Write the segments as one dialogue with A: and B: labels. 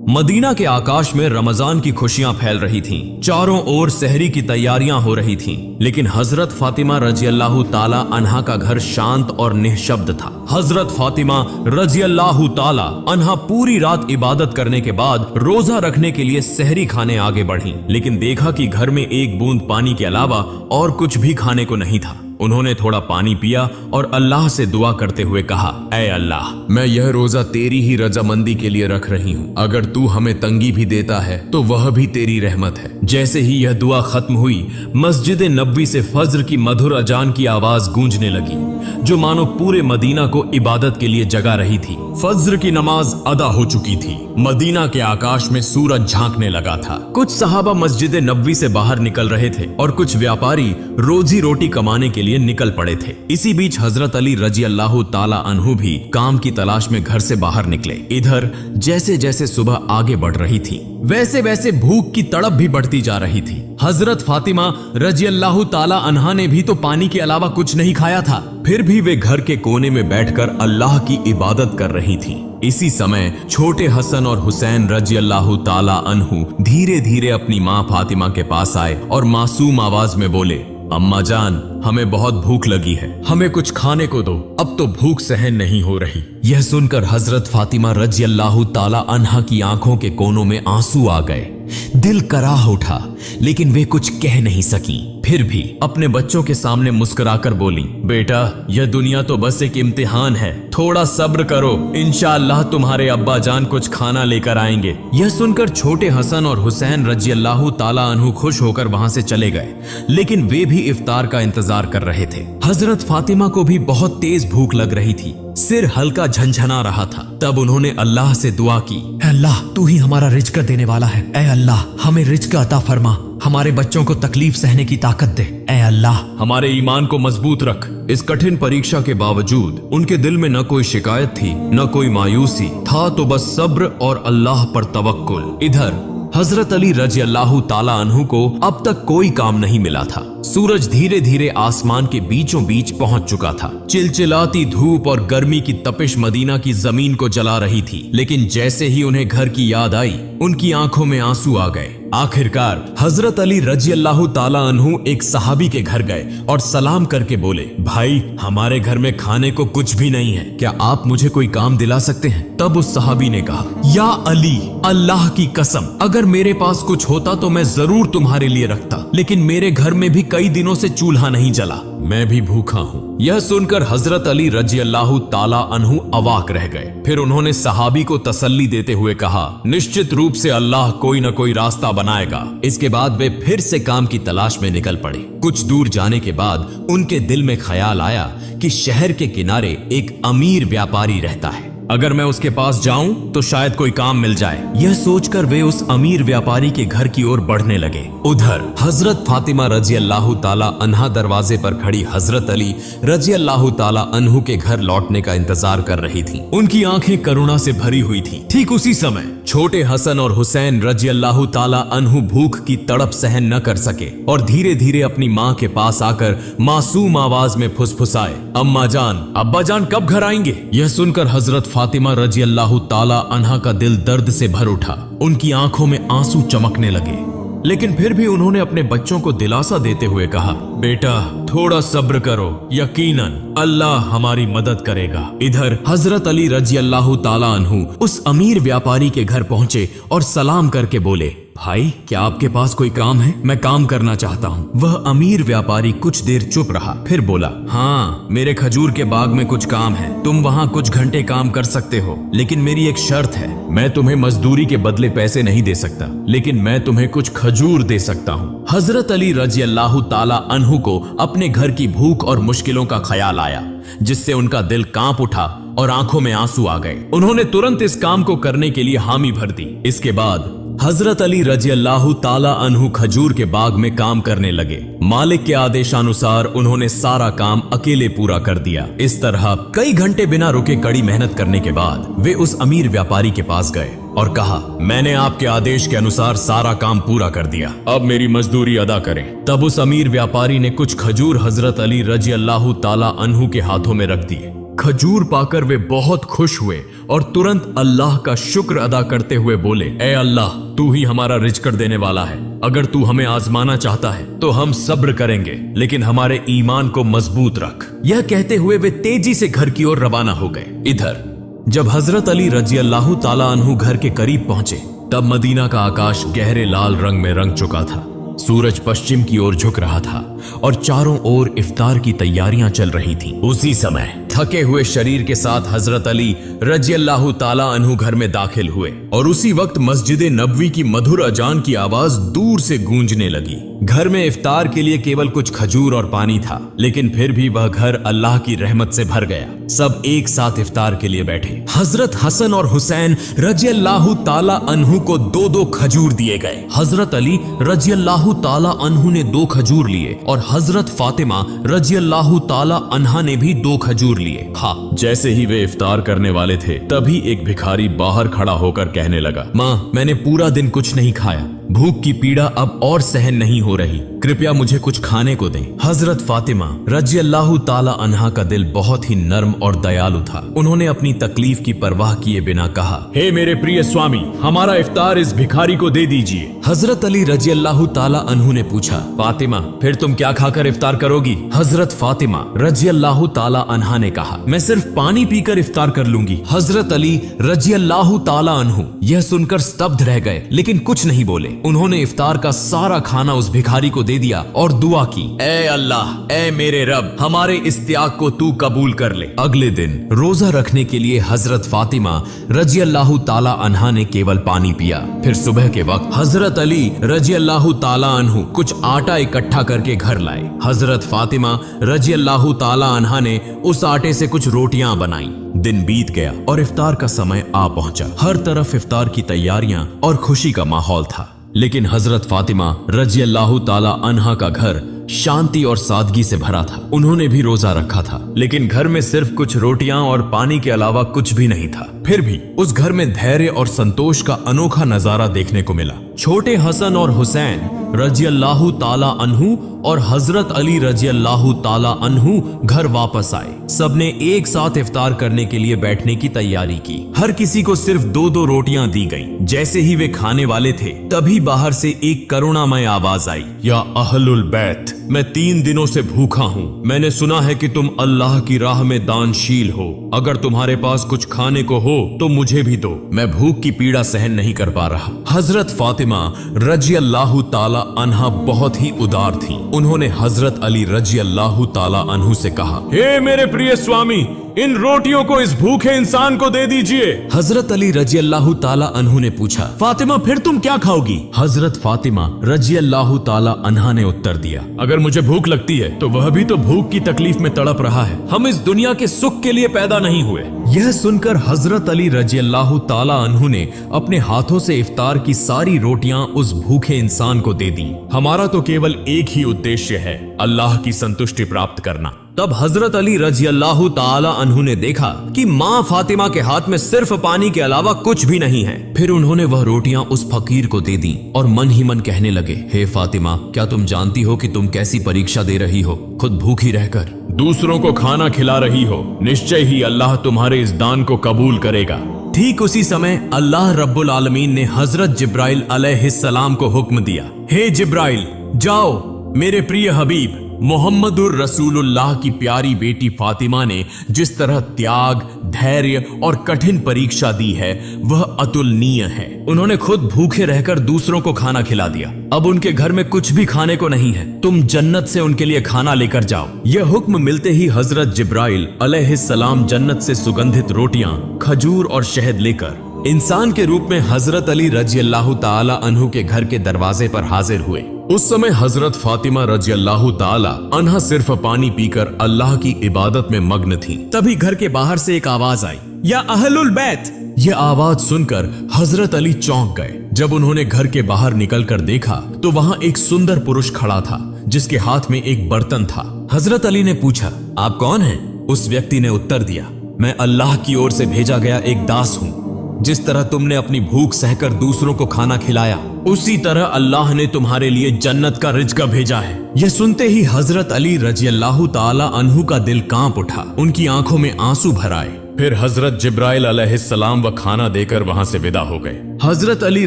A: Medina के आकाश में रमजान की खुशियां फैल रही थीं। चारों ओर सहरी की तैयारियां हो रही थीं, लेकिन हजरत फातिमा रजी अल्लाह ताला अन्हा का घर शांत और निःशब्द था। हजरत फातिमा रजी अल्लाह ताला अन्हा पूरी रात इबादत करने के बाद रोजा रखने के लिए सहरी खाने आगे बढ़ी, लेकिन देखा कि घर में एक बूंद पानी के अलावा और कुछ भी खाने को नहीं था। उन्होंने थोड़ा पानी पिया और अल्लाह से दुआ करते हुए कहा, ऐ अल्लाह, मैं यह रोजा तेरी ही रजामंदी के लिए रख रही हूँ। अगर तू हमें तंगी भी देता है तो वह भी तेरी रहमत है। जैसे ही यह दुआ खत्म हुई, मस्जिद नबवी से फज्र की मधुर अजान की आवाज गूंजने लगी, जो मानो पूरे मदीना को इबादत के लिए जगा रही थी। फज्र की नमाज अदा हो चुकी थी। मदीना के आकाश में सूरज झांकने लगा था। कुछ सहाबा मस्जिद नबवी से बाहर निकल रहे थे और कुछ व्यापारी रोजी रोटी कमाने के लिए निकल पड़े थे। इसी बीच हजरत अली रजी अल्लाह ताला अन्हु भी काम की तलाश में घर से बाहर निकले। इधर जैसे जैसे सुबह आगे बढ़ रही थी, वैसे वैसे भूख की तड़प भी बढ़ती जा रही थी। हजरत फातिमा रजी अल्लाह ताला अन्हा ने भी तो पानी के अलावा कुछ नहीं खाया था, फिर भी वे घर के कोने में बैठकर अल्लाह की इबादत कर रही थीं। इसी समय छोटे हसन और हुसैन रजी अल्लाह ताला अन्हु धीरे धीरे अपनी माँ फातिमा के पास आए और मासूम आवाज में बोले, अम्मा जान, हमें बहुत भूख लगी है, हमें कुछ खाने को दो, अब तो भूख सहन नहीं हो रही। यह सुनकर हजरत फातिमा रजी अल्लाह ताला अन्हा की आंखों के कोनों में आंसू आ गए। दिल कराह उठा, लेकिन वे कुछ कह नहीं सकी। फिर भी अपने बच्चों के सामने मुस्कुराकर बोली, बेटा, यह दुनिया तो बस एक इम्तिहान है, थोड़ा सब्र करो, इंशाअल्लाह तुम्हारे अब्बा जान कुछ खाना लेकर आएंगे। यह सुनकर छोटे हसन और हुसैन रजी अल्लाह ताला अन्हु खुश होकर वहां से चले गए, लेकिन वे भी इफ्तार का इंतजार कर रहे थे। हजरत फातिमा को भी बहुत तेज भूख लग रही थी, सिर हल्का झंझना रहा था। तब उन्होंने अल्लाह से दुआ की, अल्लाह, तू ही हमारा रिज्क देने वाला है, ऐ अल्लाह, हमें रिज्क अता फरमा, हमारे बच्चों को तकलीफ सहने की ताकत दे, ऐ अल्लाह, हमारे ईमान को मजबूत रख। इस कठिन परीक्षा के बावजूद उनके दिल में न कोई शिकायत थी, न कोई मायूसी था, तो बस सब्र और अल्लाह पर तवक्कुल। इधर हजरत अली रजी अल्लाह ताला अन्हु को अब तक कोई काम नहीं मिला था। सूरज धीरे धीरे आसमान के बीचों बीच पहुंच चुका था। चिलचिलाती धूप और गर्मी की तपिश मदीना की जमीन को जला रही थी, लेकिन जैसे ही उन्हें घर की याद आई, उनकी आंखों में आंसू आ गए। आखिरकार हजरत अली रजी अल्लाह ताला अन्हु एक सहाबी के घर गए और सलाम करके बोले, भाई, हमारे घर में खाने को कुछ भी नहीं है, क्या आप मुझे कोई काम दिला सकते हैं? तब उस सहाबी ने कहा, या अली, अल्लाह की कसम, अगर मेरे पास कुछ होता तो मैं जरूर तुम्हारे लिए रखता, लेकिन मेरे घर में भी कई दिनों से चूल्हा नहीं जला, मैं भी भूखा हूँ। यह सुनकर हजरत अली रजी अल्लाह ताला अन्हु अवाक रह गए। फिर उन्होंने सहाबी को तसल्ली देते हुए कहा, निश्चित रूप से अल्लाह कोई न कोई रास्ता बनाएगा। इसके बाद वे फिर से काम की तलाश में निकल पड़े। कुछ दूर जाने के बाद उनके दिल में ख्याल आया कि शहर के किनारे एक अमीर व्यापारी रहता है, अगर मैं उसके पास जाऊं तो शायद कोई काम मिल जाए। यह सोचकर वे उस अमीर व्यापारी के घर की ओर बढ़ने लगे। उधर हजरत फातिमा रजी अल्लाह ताला अन्हा दरवाजे पर खड़ी हजरत अली रजी अल्लाह ताला अन्हु के घर लौटने का इंतजार कर रही थीं। उनकी आंखें करुणा से भरी हुई थीं। ठीक उसी समय छोटे हसन और हुसैन रजी अल्लाह ताला अन्हु भूख की तड़प सहन न कर सके और धीरे धीरे अपनी माँ के पास आकर मासूम आवाज में फुसफुसाए, अम्मा जान, अब्बा जान कब घर आएंगे? यह सुनकर हजरत फातिमा रजी अल्लाह ताला अन्हा का दिल दर्द से भर उठा। उनकी आंखों में आंसू चमकने लगे, लेकिन फिर भी उन्होंने अपने बच्चों को दिलासा देते हुए कहा, बेटा, थोड़ा सब्र करो, यकीनन अल्लाह हमारी मदद करेगा। इधर हजरत अली रजी अल्लाह ताला अन्हु उस अमीर व्यापारी के घर पहुंचे और सलाम करके बोले, भाई, क्या आपके पास कोई काम है? मैं काम करना चाहता हूँ। वह अमीर व्यापारी कुछ देर चुप रहा, फिर बोला, हाँ, मेरे खजूर के बाग में कुछ काम है, तुम वहाँ कुछ घंटे काम कर सकते हो, लेकिन मेरी एक शर्त है, मैं तुम्हें मजदूरी के बदले पैसे नहीं दे सकता, लेकिन मैं तुम्हें कुछ खजूर दे सकता हूँ। हजरत अली रजी अल्लाह ताला अन्हु को अपने घर की भूख और मुश्किलों का ख्याल आया, जिससे उनका दिल कांप उठा और आंखों में आंसू आ गए। उन्होंने तुरंत इस काम को करने के लिए हामी भर दी। इसके बाद हजरत अली रजी अल्लाह ताला अन्हु खजूर के बाग में काम करने लगे। मालिक के आदेशानुसार उन्होंने सारा काम अकेले पूरा कर दिया। इस तरह कई घंटे बिना रुके कड़ी मेहनत करने के बाद वे उस अमीर व्यापारी के पास गए और कहा, मैंने आपके आदेश के अनुसार सारा काम पूरा कर दिया, अब मेरी मजदूरी अदा करें। तब उस अमीर व्यापारी ने कुछ खजूर हजरत अली रजी अल्लाह ताला अन्हु के हाथों में रख दिए। खजूर पाकर वे बहुत खुश हुए और तुरंत अल्लाह का शुक्र अदा करते हुए बोले, ए अल्लाह, तू ही हमारा रिज़्क़ देने वाला है। अगर तू हमें आजमाना चाहता है तो हम सब्र करेंगे, लेकिन हमारे ईमान को मजबूत रख। यह कहते हुए वे तेजी से घर की ओर रवाना हो गए। इधर जब हजरत अली रजी अल्लाह ताला अन्हु घर के करीब पहुंचे, तब मदीना का आकाश गहरे लाल रंग में रंग चुका था। सूरज पश्चिम की ओर झुक रहा था और चारों ओर इफ्तार की तैयारियां चल रही थीं। उसी समय थके हुए शरीर के साथ हजरत अली रजी अल्लाह ताला अन्हु घर में दाखिल हुए और उसी वक्त मस्जिद नबवी की मधुर अजान की आवाज दूर से गूंजने लगी। घर में इफ्तार के लिए केवल कुछ खजूर और पानी था, लेकिन फिर भी वह घर अल्लाह की रहमत से भर गया। सब एक साथ इफ्तार के लिए बैठे। हजरत हसन और हुसैन रजी अल्लाह ताला अन्हु को 2-2 खजूर दिए गए। हजरत अली रजी अल्लाह ताला अन्हु ने 2 खजूर लिए और हजरत फातिमा रजी अल्लाह ताला अन्हा ने भी 2 खजूर लिए। जैसे ही वे इफ्तार करने वाले थे, तभी एक भिखारी बाहर खड़ा होकर कहने लगा, माँ, मैंने पूरा दिन कुछ नहीं खाया, भूख की पीड़ा अब और सहन नहीं हो रही, कृपया मुझे कुछ खाने को दें। हजरत फातिमा रजी अल्लाह ताला अन्हा का दिल बहुत ही नर्म और दयालु था। उन्होंने अपनी तकलीफ की परवाह किए बिना कहा, हे मेरे प्रिय स्वामी, हमारा इफ्तार इस भिखारी को दे दीजिए। हजरत अली रजी अल्लाह ताला अन्हु ने पूछा, फातिमा, फिर तुम क्या खाकर इफ्तार करोगी? हजरत फातिमा रजी अल्लाह ताला अन्हा ने कहा, मैं सिर्फ पानी पीकर इफ्तार कर लूंगी। हजरत अली रजी अल्लाह ताला अन्हु यह सुनकर स्तब्ध रह गए, लेकिन कुछ नहीं बोले। उन्होंने इफ्तार का सारा खाना उस भिखारी को दे दिया और दुआ की, ए अल्लाह, ए मेरे रब, हमारे इस त्याग को तू कबूल कर ले। अगले दिन रोजा रखने के लिए हजरत फातिमा रजी अल्लाह ताला अन्हा ने केवल पानी पिया। फिर सुबह के वक्त हजरत अली रजी अल्लाह ताला अन्हु कुछ आटा इकट्ठा करके घर लाए। हजरत फातिमा रजी अल्लाह ताला अन्हा ने उस आटे से कुछ रोटियां बनाई। दिन बीत गया और इफ्तार का समय आ पहुंचा। हर तरफ इफ्तार की तैयारियां और खुशी का माहौल था, लेकिन हजरत फातिमा रजी अल्लाह ताला अन्हा का घर शांति और सादगी से भरा था। उन्होंने भी रोजा रखा था, लेकिन घर में सिर्फ कुछ रोटियां और पानी के अलावा कुछ भी नहीं था। फिर भी उस घर में धैर्य और संतोष का अनोखा नजारा देखने को मिला। छोटे हसन और हुसैन रजी अल्लाह ताला अन्हु और हजरत अली रजी अल्लाह ताला अन्हु घर वापस आए। सबने एक साथ इफ्तार करने के लिए बैठने की तैयारी की। हर किसी को सिर्फ 2-2 रोटियां दी गईं। जैसे ही वे खाने वाले थे, तभी बाहर से एक करुणामय आवाज आई, या अहलुल बैत, मैं 3 दिनों से भूखा हूँ। मैंने सुना है कि तुम अल्लाह की राह में दानशील हो। अगर तुम्हारे पास कुछ खाने को हो तो मुझे भी दो, मैं भूख की पीड़ा सहन नहीं कर पा रहा। हजरत फातिमा रजी अल्लाह ताला अन्हा बहुत ही उदार थी। उन्होंने हजरत अली रजी अल्लाह ताला अन्हु से कहा, हे मेरे प्रिय स्वामी, इन रोटियों को इस भूखे इंसान को दे दीजिए। हजरत अली रजी अल्लाह ताला अन्हु ने पूछा, फातिमा, फिर तुम क्या खाओगी? हजरत फातिमा रजी अल्लाह ताला अन्हा ने उत्तर दिया, अगर मुझे भूख लगती है तो वह भी तो भूख की तकलीफ में तड़प रहा है। हम इस दुनिया के सुख के लिए पैदा नहीं हुए। यह सुनकर हजरत अली रजी अल्लाह ताला अन्हु ने अपने हाथों से इफ्तार की सारी रोटियां उस भूखे इंसान को दे दी। हमारा तो केवल एक ही उद्देश्य है, अल्लाह की संतुष्टि प्राप्त करना। तब हजरत अली रजी अल्लाह ताला अन्हु ने देखा कि माँ फातिमा के हाथ में सिर्फ पानी के अलावा कुछ भी नहीं है। फिर उन्होंने वह रोटियां उस फकीर को दे दी और मन ही मन कहने लगे, हे फातिमा, क्या तुम जानती हो कि तुम कैसी परीक्षा दे रही हो? खुद भूखी रहकर दूसरों को खाना खिला रही हो। निश्चय ही अल्लाह तुम्हारे इस दान को कबूल करेगा। ठीक उसी समय अल्लाह रब्बुल आलमीन ने हजरत जिब्राइल अलैहिस्सलाम को हुक्म दिया, हे जिब्राइल, जाओ, मेरे प्रिय हबीब मोहम्मदुर रसूलुल्लाह की प्यारी बेटी फातिमा ने जिस तरह त्याग, धैर्य और कठिन परीक्षा दी है, वह अतुलनीय है। उन्होंने खुद भूखे रहकर दूसरों को खाना खिला दिया। अब उनके घर में कुछ भी खाने को नहीं है। तुम जन्नत से उनके लिए खाना लेकर जाओ। यह हुक्म मिलते ही हजरत जिब्राइल अलैहिस्सलाम जन्नत से सुगंधित रोटियां, खजूर और शहद लेकर इंसान के रूप में हजरत अली रजी अल्लाह ताला अन्हु के घर के दरवाजे पर हाजिर हुए। उस समय हजरत फातिमा रजी अल्लाह ताला अन्हा सिर्फ पानी पीकर अल्लाह की इबादत में मग्न थी। तभी घर के बाहर से एक आवाज आई, या अहलुल बैत। यह आवाज सुनकर हजरत अली चौंक गए। जब उन्होंने घर के बाहर निकलकर देखा तो वहां एक सुंदर पुरुष खड़ा था, जिसके हाथ में एक बर्तन था। हजरत अली ने पूछा, आप कौन हैं? उस व्यक्ति ने उत्तर दिया, मैं अल्लाह की ओर से भेजा गया एक दास हूँ। जिस तरह तुमने अपनी भूख सहकर दूसरों को खाना खिलाया, उसी तरह अल्लाह ने तुम्हारे लिए जन्नत का रिज़्क़ भेजा है। यह सुनते ही हजरत अली रजी अल्लाह ताला अन्हु का दिल कांप उठा, उनकी आंखों में आंसू भर आए। फिर हजरत जिब्राइल अलैहिस्सलाम व खाना देकर वहां से विदा हो गए। हजरत अली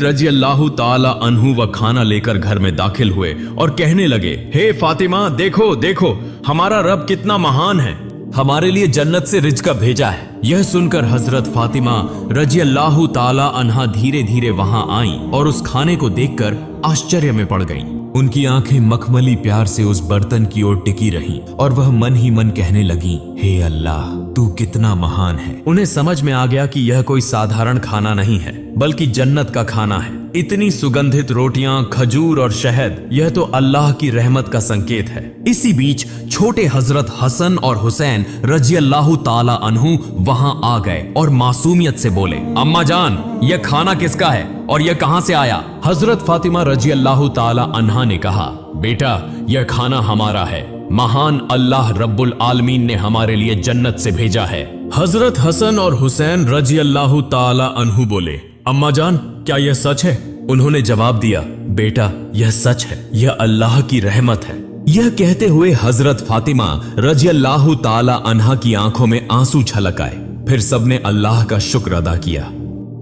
A: रजी अल्लाह ताला अन्हु व खाना लेकर घर में दाखिल हुए और कहने लगे, हे फातिमा, देखो देखो हमारा रब कितना महान है, हमारे लिए जन्नत से रिज़्क़ भेजा है। यह सुनकर हजरत फातिमा रजी अल्लाह ताला अन्हा धीरे धीरे वहां आई और उस खाने को देखकर आश्चर्य में पड़ गईं। उनकी आंखें मखमली प्यार से उस बर्तन की ओर टिकी रहीं और वह मन ही मन कहने लगी, हे अल्लाह, तू कितना महान है। उन्हें समझ में आ गया कि यह कोई साधारण खाना नहीं है, बल्कि जन्नत का खाना है। इतनी सुगंधित रोटियां, खजूर और शहद, यह तो अल्लाह की रहमत का संकेत है। इसी बीच छोटे हजरत हसन और हुसैन रजी अल्लाह ताला अन्हु वहां आ गए और मासूमियत से बोले, अम्मा जान, यह खाना किसका है और यह कहां से आया? हजरत फातिमा रजी अल्लाह ताला अन्हा ने कहा, बेटा, यह खाना हमारा है, महान अल्लाह रब्बुल आलमीन ने हमारे लिए जन्नत से भेजा है। हजरत हसन और हुसैन रजी अल्लाह ताला अन्हु बोले, अम्मा जान, क्या यह सच है? उन्होंने जवाब दिया, बेटा, यह सच है, यह अल्लाह की रहमत है। यह कहते हुए हजरत फातिमा रजी अल्लाह ताला अन्हा की आंखों में आंसू छलक आए। फिर सबने अल्लाह का शुक्र अदा किया।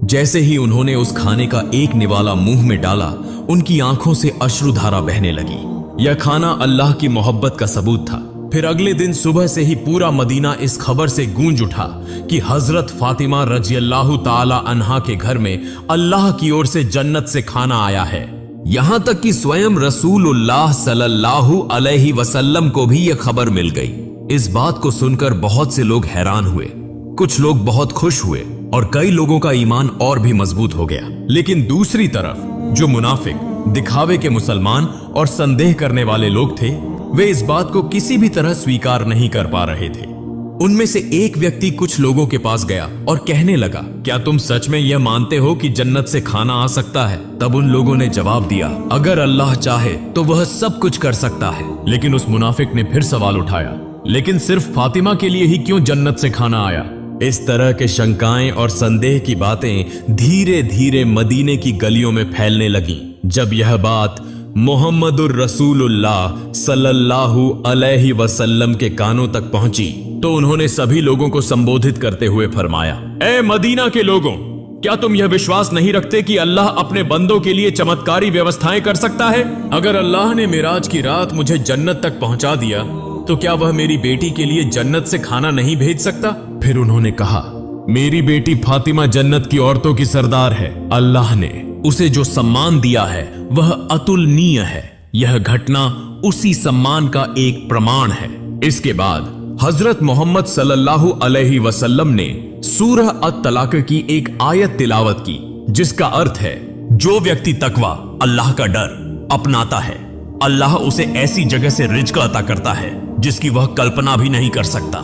A: जैसे ही उन्होंने उस खाने का एक निवाला मुंह में डाला, उनकी आंखों से अश्रुधारा बहने लगी। यह खाना अल्लाह की मोहब्बत का सबूत था। फिर अगले दिन सुबह से ही पूरा मदीना इस खबर से गूंज उठा कि हजरत फातिमा रजी अल्लाह ताला अन्हा के घर में अल्लाह की ओर से जन्नत से खाना आया है। यहां तक कि स्वयं रसूलुल्लाह सल्लल्लाहु अलैहि वसल्लम को भी यह खबर मिल गई। इस बात को सुनकर बहुत से लोग हैरान हुए, कुछ लोग बहुत खुश हुए और कई लोगों का ईमान और भी मजबूत हो गया। लेकिन दूसरी तरफ जो मुनाफिक, दिखावे के मुसलमान और संदेह करने वाले लोग थे, वे इस बात को किसी भी तरह स्वीकार नहीं कर पा रहे थे। उनमें से एक व्यक्ति कुछ लोगों के पास गया और कहने लगा, क्या तुम सच में यह मानते हो कि जन्नत से खाना आ सकता है? तब उन लोगों ने जवाब दिया, अगर अल्लाह चाहे तो वह सब कुछ कर सकता है। लेकिन उस मुनाफिक ने फिर सवाल उठाया, लेकिन सिर्फ फातिमा के लिए ही क्यों जन्नत से खाना आया? इस तरह के शंकाएं और संदेह की बातें धीरे धीरे मदीने की गलियों में फैलने लगीं। जब यह बात मोहम्मदुर रसूलुल्लाह सल्लल्लाहु अलैहि वसल्लम के कानों तक पहुंची तो उन्होंने सभी लोगों को संबोधित करते हुए फरमाया, ए मदीना के लोगों, क्या तुम यह विश्वास नहीं रखते कि अल्लाह अपने बंदों के लिए चमत्कारी व्यवस्थाएं कर सकता है? अगर अल्लाह ने मिराज की रात मुझे जन्नत तक पहुंचा दिया तो क्या वह मेरी बेटी के लिए जन्नत से खाना नहीं भेज सकता? फिर उन्होंने कहा, मेरी बेटी फातिमा जन्नत की औरतों की सरदार है। अल्लाह ने उसे जो सम्मान दिया है वह अतुलनीय है। यह घटना उसी सम्मान का एक प्रमाण है। इसके बाद हजरत मोहम्मद सल्लल्लाहु अलैहि वसल्लम ने सूरह अत-तलाक की एक आयत तिलावत की, जिसका अर्थ है, जो व्यक्ति तकवा, अल्लाह का डर अपनाता है, अल्लाह उसे ऐसी जगह से रिज़्क़ अता करता है जिसकी वह कल्पना भी नहीं कर सकता।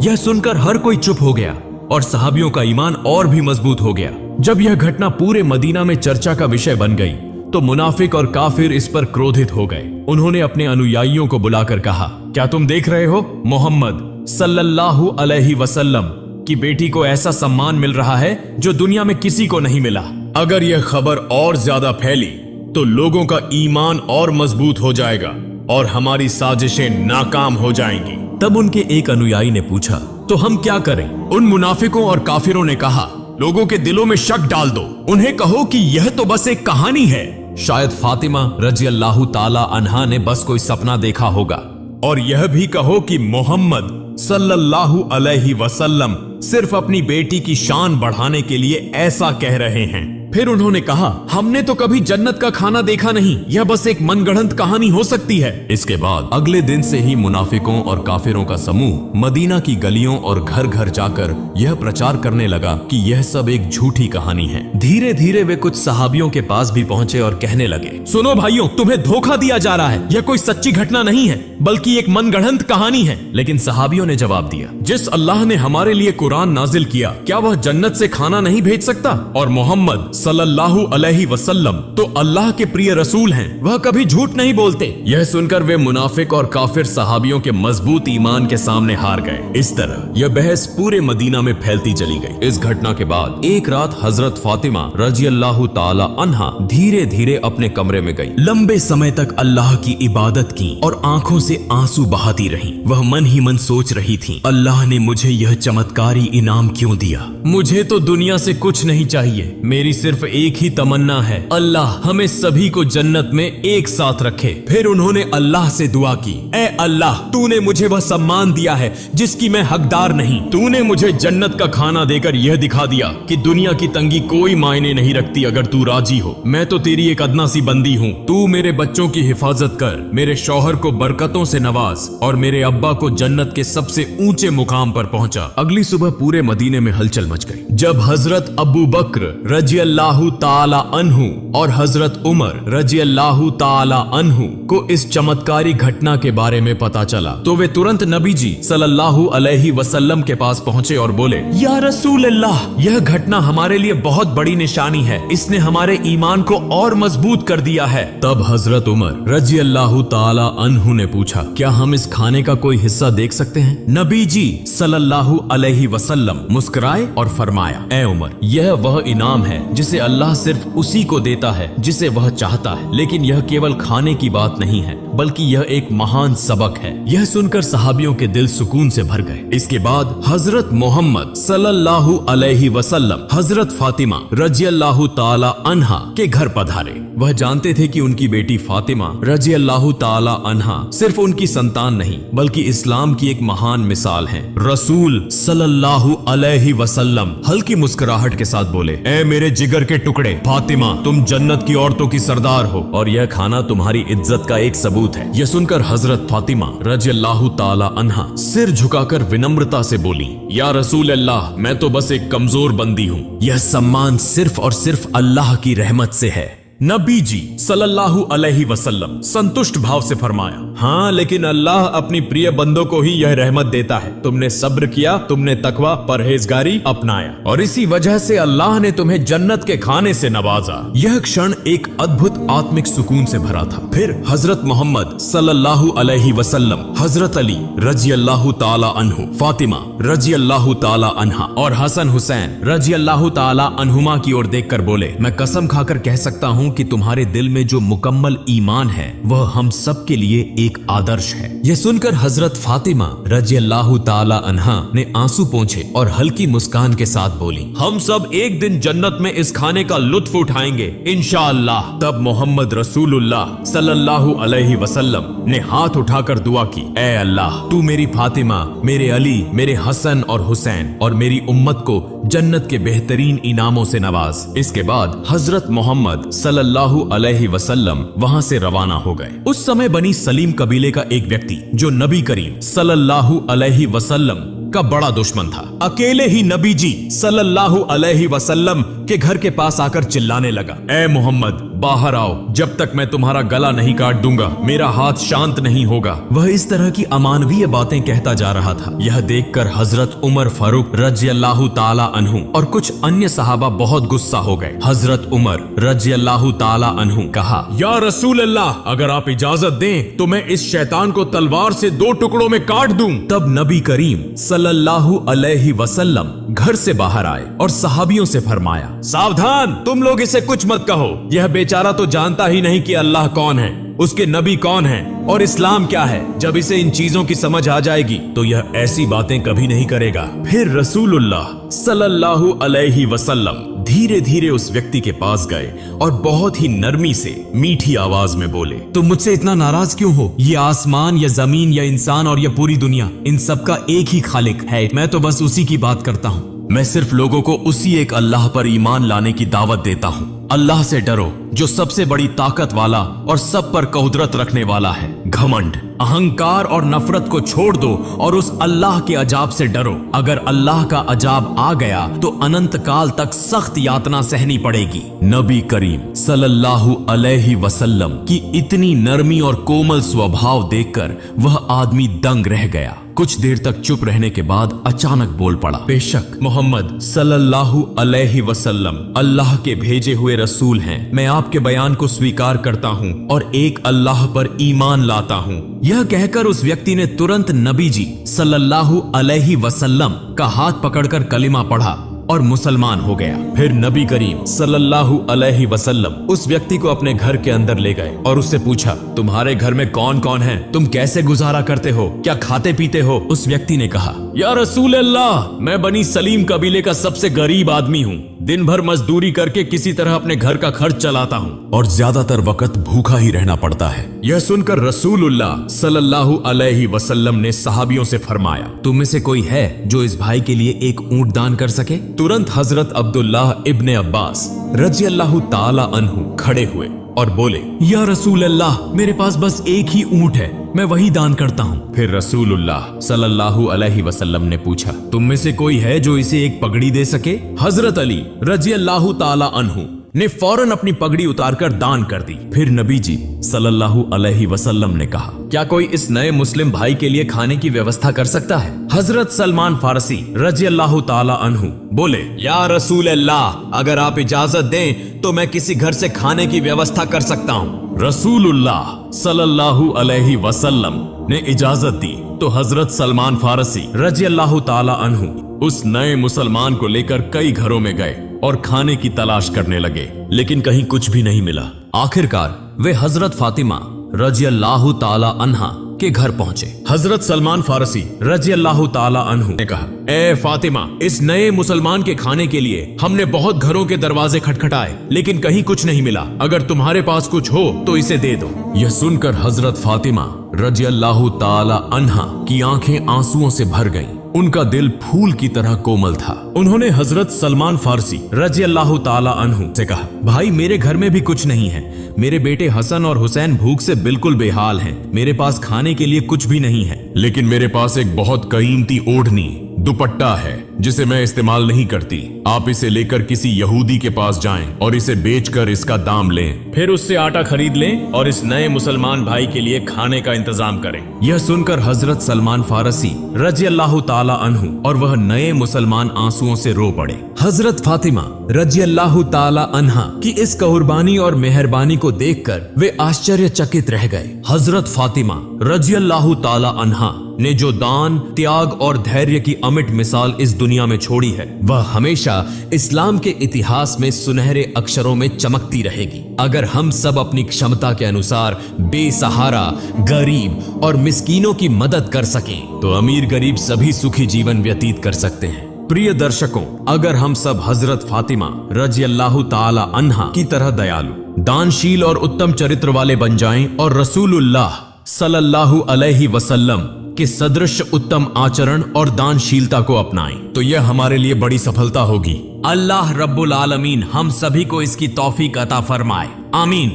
A: यह सुनकर हर कोई चुप हो गया और सहाबियों का ईमान और भी मजबूत हो गया। जब यह घटना पूरे मदीना में चर्चा का विषय बन गई तो मुनाफिक और काफिर इस पर क्रोधित हो गए। उन्होंने अपने अनुयायियों को बुलाकर कहा, क्या तुम देख रहे हो, मोहम्मद सल्लल्लाहु अलैहि वसल्लम की बेटी को ऐसा सम्मान मिल रहा है जो दुनिया में किसी को नहीं मिला। अगर यह खबर और ज्यादा फैली तो लोगों का ईमान और मजबूत हो जाएगा और हमारी साजिशें नाकाम हो जाएंगी। तब उनके एक अनुयायी ने पूछा, तो हम क्या करें? उन मुनाफिकों और काफिरों ने कहा, लोगों के दिलों में शक डाल दो, उन्हें कहो कि यह तो बस एक कहानी है। शायद फातिमा रजी अल्लाह ताला अन्हा ने बस कोई सपना देखा होगा। और यह भी कहो कि मोहम्मद सल्लल्लाहु अलैहि वसल्लम सिर्फ अपनी बेटी की शान बढ़ाने के लिए ऐसा कह रहे हैं। फिर उन्होंने कहा, हमने तो कभी जन्नत का खाना देखा नहीं, यह बस एक मनगढ़ंत कहानी हो सकती है। इसके बाद अगले दिन से ही मुनाफिकों और काफिरों का समूह मदीना की गलियों और घर घर जाकर यह प्रचार करने लगा कि यह सब एक झूठी कहानी है। धीरे धीरे वे कुछ सहाबियों के पास भी पहुंचे और कहने लगे, सुनो भाइयों, तुम्हें धोखा दिया जा रहा है, यह कोई सच्ची घटना नहीं है बल्कि एक मनगढ़ंत कहानी है। लेकिन सहाबियों ने जवाब दिया, जिस अल्लाह ने हमारे लिए कुरान नाजिल किया, क्या वह जन्नत से खाना नहीं भेज सकता? और मोहम्मद सल्लल्लाहु अलैहि वसल्लम तो अल्लाह के प्रिय रसूल हैं, वह कभी झूठ नहीं बोलते। यह सुनकर वे मुनाफिक और काफिर सहाबियों के मजबूत ईमान के सामने हार गए। इस तरह यह बहस पूरे मदीना में फैलती चली गई। इस घटना के बाद एक रात हजरत फातिमा रजी अल्लाह ताला अन्हा धीरे धीरे अपने कमरे में गई। लंबे समय तक अल्लाह की इबादत की और आंखों से आंसू बहाती रही। वह मन ही मन सोच रही थी, अल्लाह ने मुझे यह चमत्कारी इनाम क्यों दिया? मुझे तो दुनिया से कुछ नहीं चाहिए, मेरी सिर्फ एक ही तमन्ना है, अल्लाह हमें सभी को जन्नत में एक साथ रखे। फिर उन्होंने अल्लाह से दुआ की, ऐ अल्लाह, तूने मुझे वह सम्मान दिया है जिसकी मैं हकदार नहीं। तूने मुझे जन्नत का खाना देकर यह दिखा दिया कि दुनिया की तंगी कोई मायने नहीं रखती अगर तू राजी हो। मैं तो तेरी एक अदना सी बंदी हूँ। तू मेरे बच्चों की हिफाजत कर, मेरे शौहर को बरकतों से नवाज और मेरे अब्बा को जन्नत के सबसे ऊंचे मुकाम पर पहुंचा। अगली सुबह पूरे मदीने में हलचल मच गई। जब हजरत अबू बकर रजी अल्लाहु ताला अन्हु और हजरत उमर रजी अल्लाहु ताला अन्हु को इस चमत्कारी घटना के बारे में पता चला तो वे तुरंत नबी जी सल्लल्लाहु अलैहि वसल्लम के पास पहुंचे और बोले, या रसूल अल्लाह, यह घटना हमारे लिए बहुत बड़ी निशानी है, इसने हमारे ईमान को और मजबूत कर दिया है। तब हजरत उमर रजी अल्लाहु ताला अन्हु ने पूछा, क्या हम इस खाने का कोई हिस्सा देख सकते हैं? नबी जी सल्लल्लाहु अलैहि वसल्लम मुस्कुराए और फरमाया, ए उमर, यह वह इनाम है जिसे अल्लाह सिर्फ उसी को देता है जिसे वह चाहता है। लेकिन यह केवल खाने की बात नहीं है, बल्कि यह एक महान सबक है। यह सुनकर सहाबियों के दिल सुकून से भर गए। इसके बाद हजरत मोहम्मद सल्लल्लाहु अलैहि वसल्लम हजरत फातिमा रजी अल्लाहु ताला अन्हा के घर पधारे। वह जानते थे कि उनकी बेटी फातिमा रजी अल्लाहु ताला अन्हा सिर्फ उनकी संतान नहीं, बल्कि इस्लाम की एक महान मिसाल है। रसूल सल्लल्लाहु अलैहि वसल्लम हल्की मुस्कुराहट के साथ बोले, ए मेरे जिगर के टुकड़े, फातिमा, तुम जन्नत की औरतों की सरदार हो और यह खाना तुम्हारी इज्जत का एक सबूत है। यह सुनकर हजरत फातिमा रजी अल्लाहु ताला अन्हा सिर झुकाकर विनम्रता से बोली, या रसूल अल्लाह, मैं तो बस एक कमजोर बंदी हूँ। यह सम्मान सिर्फ और सिर्फ अल्लाह की रहमत से है। नबी जी सल्लल्लाहु अलैहि वसल्लम संतुष्ट भाव से फरमाया, हाँ, लेकिन अल्लाह अपनी प्रिय बंदों को ही यह रहमत देता है। तुमने सब्र किया, तुमने तकवा परहेजगारी अपनाया और इसी वजह से अल्लाह ने तुम्हें जन्नत के खाने से नवाजा। यह क्षण एक अद्भुत आत्मिक सुकून से भरा था। फिर हजरत मोहम्मद सल्लल्लाहु अलैहि वसल्लम हजरत अली रजी अल्लाहु ताला अन्हु, फातिमा रजी अल्लाहु ताला अन्हा और हसन हुसैन रजी अल्लाहु ताला अन्हुमा की ओर देखकर बोले, मैं कसम खाकर कह सकता हूँ कि तुम्हारे दिल में जो मुकम्मल ईमान है वह हम सब के लिए एक आदर्श है। यह सुनकर हजरत फातिमा रजी अल्लाहु ताला अन्हा ने आंसू पोंछे और हल्की मुस्कान के साथ बोली, हम सब एक दिन जन्नत में इस खाने का लुत्फ उठाएंगे इंशाअल्लाह। तब मोहम्मद रसूलुल्लाह सल्लल्लाहु अलैहि वसल्लम ने हाथ उठाकर दुआ की, ए अल्लाह, तू मेरी फातिमा, मेरे अली, मेरे हसन और हुसैन और मेरी उम्मत को जन्नत के बेहतरीन इनामों से नवाज। इसके बाद हजरत मोहम्मद सल्लल्लाहु अलैहि वसल्लम वहां से रवाना हो गए। उस समय बनी सलीम कबीले का एक व्यक्ति जो नबी करीम सल्लल्लाहु अलैहि वसल्लम का बड़ा दुश्मन था, अकेले ही नबी जी सल्लल्लाहु अलैहि वसल्लम के घर के पास आकर चिल्लाने लगा, ए मोहम्मद, बाहर आओ, जब तक मैं तुम्हारा गला नहीं काट दूंगा मेरा हाथ शांत नहीं होगा। वह इस तरह की अमानवीय बातें कहता जा रहा था। यह देखकर हजरत उमर फारूक रजी अल्लाहु ताला अन्हु और कुछ अन्य सहाबा बहुत गुस्सा हो गए। हजरत उमर रजी अल्लाहु ताला अन्हु कहा, या रसूल अल्लाह, अगर आप इजाजत दें तो मैं इस शैतान को तलवार से 2 टुकड़ों में काट दूं। तब नबी करीम सल्लल्लाहु अलैहि वसल्लम घर से बाहर आए और सहाबियों से फरमाया, सावधान, तुम लोग इसे कुछ मत कहो। यह बेचारा तो जानता ही नहीं कि अल्लाह कौन है, उसके नबी कौन हैं और इस्लाम क्या है। जब इसे इन चीजों की समझ आ जाएगी तो यह ऐसी बातें कभी नहीं करेगा। फिर रसूलुल्लाह सल्लल्लाहु अलैहि वसल्लम धीरे धीरे उस व्यक्ति के पास गए और बहुत ही नरमी से मीठी आवाज में बोले, तुम मुझसे इतना नाराज क्यों हो? ये आसमान या जमीन या इंसान और यह पूरी दुनिया, इन सब का एक ही खालिक है। मैं तो बस उसी की बात करता हूँ। मैं सिर्फ लोगों को उसी एक अल्लाह पर ईमान लाने की दावत देता हूँ। अल्लाह से डरो जो सबसे बड़ी ताकत वाला और सब पर कुदरत रखने वाला है। घमंड अहंकार और नफरत को छोड़ दो और उस अल्लाह के अजाब से डरो। अगर अल्लाह का अजाब आ गया तो अनंत काल तक सख्त यातना सहनी पड़ेगी। नबी करीम सल्लल्लाहु अलैहि वसल्लम की इतनी नरमी और कोमल स्वभाव देखकर वह आदमी दंग रह गया। कुछ देर तक चुप रहने के बाद अचानक बोल पड़ा, बेशक मोहम्मद सल्लल्लाहु अलैहि वसल्लम अल्लाह के भेजे हुए रसूल हैं। मैं आपके बयान को स्वीकार करता हूँ और एक अल्लाह पर ईमान लाता हूँ। यह कहकर उस व्यक्ति ने तुरंत नबी जी सल्लल्लाहु अलैहि वसल्लम का हाथ पकड़कर कलिमा पढ़ा और मुसलमान हो गया। फिर नबी करीम सल्लल्लाहु अलैहि वसल्लम उस व्यक्ति को अपने घर के अंदर ले गए और उससे पूछा, तुम्हारे घर में कौन कौन है? तुम कैसे गुजारा करते हो? क्या खाते पीते हो? उस व्यक्ति ने कहा, या रसूल अल्लाह, मैं बनी सलीम कबीले का सबसे गरीब आदमी हूँ। दिन भर मजदूरी करके किसी तरह अपने घर का खर्च चलाता हूँ और ज्यादातर वक्त भूखा ही रहना पड़ता है। यह सुनकर रसूलुल्लाह सल्लल्लाहु अलैहि वसल्लम ने सहाबियों से फरमाया, तुम में से कोई है जो इस भाई के लिए एक ऊंट दान कर सके? तुरंत हजरत अब्दुल्लाह इब्ने अब्बास रजी अल्लाह ताला अन्हु खड़े हुए और बोले, या रसूल अल्लाह, मेरे पास बस एक ही ऊंट है, मैं वही दान करता हूँ। फिर रसूलुल्लाह सल्लल्लाहु अलैहि वसल्लम ने पूछा, तुम में से कोई है जो इसे एक पगड़ी दे सके? हजरत अली रजी अल्लाह ताला अन्हु ने फौरन अपनी पगड़ी उतारकर दान कर दी। फिर नबी जी सल्लल्लाहु अलैहि वसल्लम ने कहा, क्या कोई इस नए मुस्लिम भाई के लिए खाने की व्यवस्था कर सकता है? हजरत सलमान फारसी रजी अल्लाह ताला अन्हु बोले, या रसूल अल्लाह, अगर आप इजाजत दें तो मैं किसी घर से खाने की व्यवस्था कर सकता हूँ। रसूलुल्लाह सल्लल्लाहु अलैहि वसल्लम ने इजाजत दी तो हजरत सलमान फारसी रजी अल्लाह ताला अन्हु उस नए मुसलमान को लेकर कई घरों में गए और खाने की तलाश करने लगे, लेकिन कहीं कुछ भी नहीं मिला। आखिरकार वे हजरत फातिमा रजी अल्लाह ताला अन्हा के घर पहुंचे। हजरत सलमान फारसी रजी अल्लाह ताला अन्हु ने कहा, ए फातिमा, इस नए मुसलमान के खाने के लिए हमने बहुत घरों के दरवाजे खटखटाए, लेकिन कहीं कुछ नहीं मिला। अगर तुम्हारे पास कुछ हो तो इसे दे दो। यह सुनकर हजरत फातिमा रजी अल्लाह ताला अन्हा की आंखें आंसुओं से भर गईं। उनका दिल फूल की तरह कोमल था। उन्होंने हजरत सलमान फारसी रजी अल्लाह ताला अन्हु से कहा, भाई, मेरे घर में भी कुछ नहीं है। मेरे बेटे हसन और हुसैन भूख से बिल्कुल बेहाल हैं। मेरे पास खाने के लिए कुछ भी नहीं है, लेकिन मेरे पास एक बहुत कीमती ओढ़नी दुपट्टा है जिसे मैं इस्तेमाल नहीं करती। आप इसे लेकर किसी यहूदी के पास जाएं और इसे बेचकर इसका दाम लें, फिर उससे आटा खरीद लें और इस नए मुसलमान भाई के लिए खाने का इंतजाम करें। यह सुनकर हजरत सलमान फारसी रजी अल्लाह ताला अन्हु और वह नए मुसलमान आंसुओं से रो पड़े। हजरत फातिमा रजी अल्लाह ताला अन्हा की इस कुर्बानी और मेहरबानी को देखकर वे आश्चर्यचकित रह गए। हजरत फातिमा रजी अल्लाह ताला अन्हा ने जो दान, त्याग और धैर्य की अमिट मिसाल इस दुनिया में छोड़ी है, वह हमेशा इस्लाम के इतिहास में सुनहरे अक्षरों में चमकती रहेगी। अगर हम सब अपनी क्षमता के अनुसार बेसहारा, गरीब और मिस्कीनों की मदद कर सकें तो अमीर गरीब सभी सुखी जीवन व्यतीत कर सकते हैं। प्रिय दर्शकों, अगर हम सब हजरत फातिमा रजी अल्लाह ताला अन्हा की तरह दयालु, दानशील और उत्तम चरित्र वाले बन जाएं और रसूलुल्लाह सल्लल्लाहु अलैहि वसल्लम के सदृश उत्तम आचरण और दानशीलता को अपनाएं तो यह हमारे लिए बड़ी सफलता होगी। अल्लाह रब्बुल आलमीन हम सभी को इसकी तौफीक अता फरमाए। आमीन।